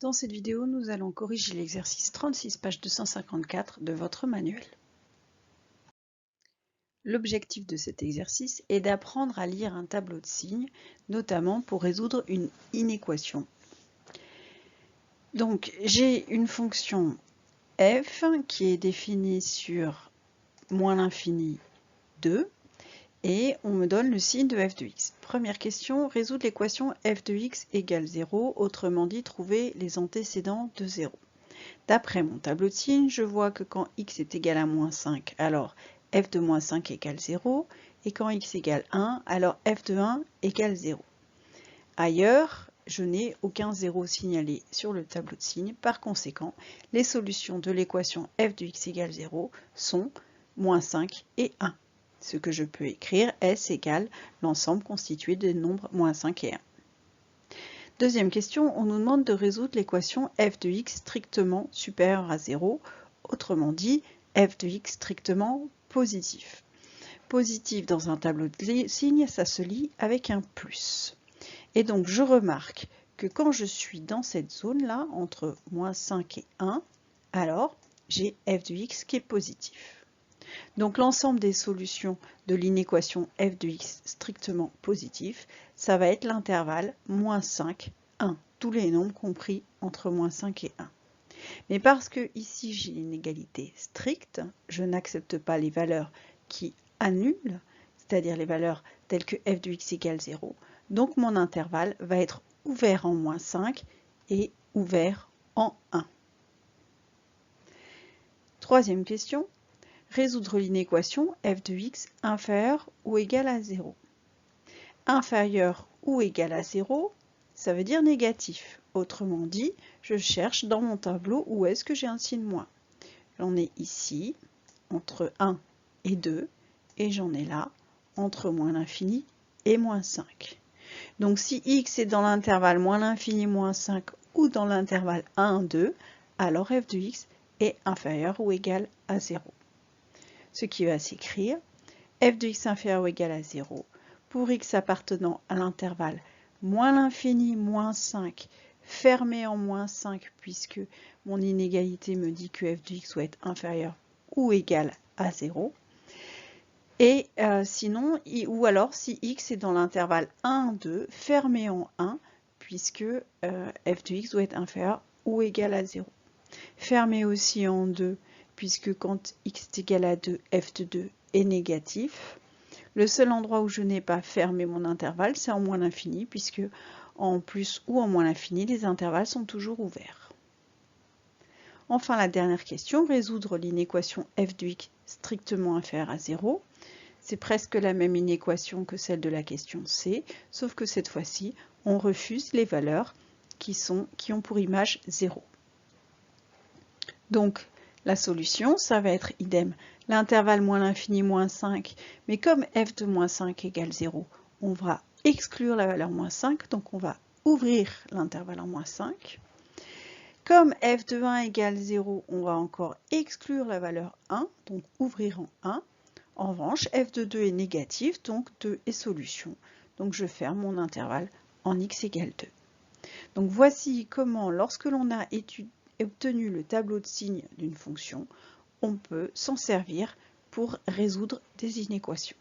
Dans cette vidéo, nous allons corriger l'exercice 36, page 254 de votre manuel. L'objectif de cet exercice est d'apprendre à lire un tableau de signes, notamment pour résoudre une inéquation. Donc, j'ai une fonction f qui est définie sur moins l'infini 2 et on me donne le signe de f de x. Première question, résoudre l'équation f de x égale 0, autrement dit, trouver les antécédents de 0. D'après mon tableau de signes, je vois que quand x est égal à moins 5, alors f de moins 5 égale 0, et quand x égale 1, alors f de 1 égale 0. Ailleurs, je n'ai aucun 0 signalé sur le tableau de signes, par conséquent, les solutions de l'équation f de x égale 0 sont moins 5 et 1. Ce que je peux écrire, S égale l'ensemble constitué des nombres moins 5 et 1. Deuxième question, on nous demande de résoudre l'équation f de x strictement supérieure à 0, autrement dit, f de x strictement positif. Positif dans un tableau de signes, ça se lit avec un plus. Et donc, je remarque que quand je suis dans cette zone-là, entre moins 5 et 1, alors j'ai f de x qui est positif. Donc l'ensemble des solutions de l'inéquation f de x strictement positif, ça va être l'intervalle moins 5, 1, tous les nombres compris entre moins 5 et 1. Mais parce que ici j'ai une égalité stricte, je n'accepte pas les valeurs qui annulent, c'est-à-dire les valeurs telles que f de x égale 0, donc mon intervalle va être ouvert en moins 5 et ouvert en 1. Troisième question. Résoudre l'inéquation f de x inférieur ou égal à 0. Inférieur ou égal à 0, ça veut dire négatif. Autrement dit, je cherche dans mon tableau où est-ce que j'ai un signe moins. J'en ai ici, entre 1 et 2, et j'en ai là, entre moins l'infini et moins 5. Donc si x est dans l'intervalle moins l'infini moins 5 ou dans l'intervalle 1, 2, alors f de x est inférieur ou égal à 0. Ce qui va s'écrire f de x inférieur ou égal à 0 pour x appartenant à l'intervalle moins l'infini moins 5 fermé en moins 5 puisque mon inégalité me dit que f de x doit être inférieur ou égal à 0 et sinon ou alors si x est dans l'intervalle 1, 2 fermé en 1 puisque f de x doit être inférieur ou égal à 0. Fermé aussi en 2 puisque quand x est égal à 2, f de 2 est négatif. Le seul endroit où je n'ai pas fermé mon intervalle, c'est en moins l'infini, puisque en plus ou en moins l'infini, les intervalles sont toujours ouverts. Enfin, la dernière question, résoudre l'inéquation f de x strictement inférieure à 0. C'est presque la même inéquation que celle de la question C, sauf que cette fois-ci, on refuse les valeurs qui ont pour image 0. Donc, la solution, ça va être idem, l'intervalle moins l'infini moins 5, mais comme f de moins 5 égale 0, on va exclure la valeur moins 5, donc on va ouvrir l'intervalle en moins 5. Comme f de 1 égale 0, on va encore exclure la valeur 1, donc ouvrir en 1. En revanche, f de 2 est négatif, donc 2 est solution. Donc je ferme mon intervalle en x égale 2. Donc voici comment, lorsque l'on a obtenu le tableau de signes d'une fonction, on peut s'en servir pour résoudre des inéquations.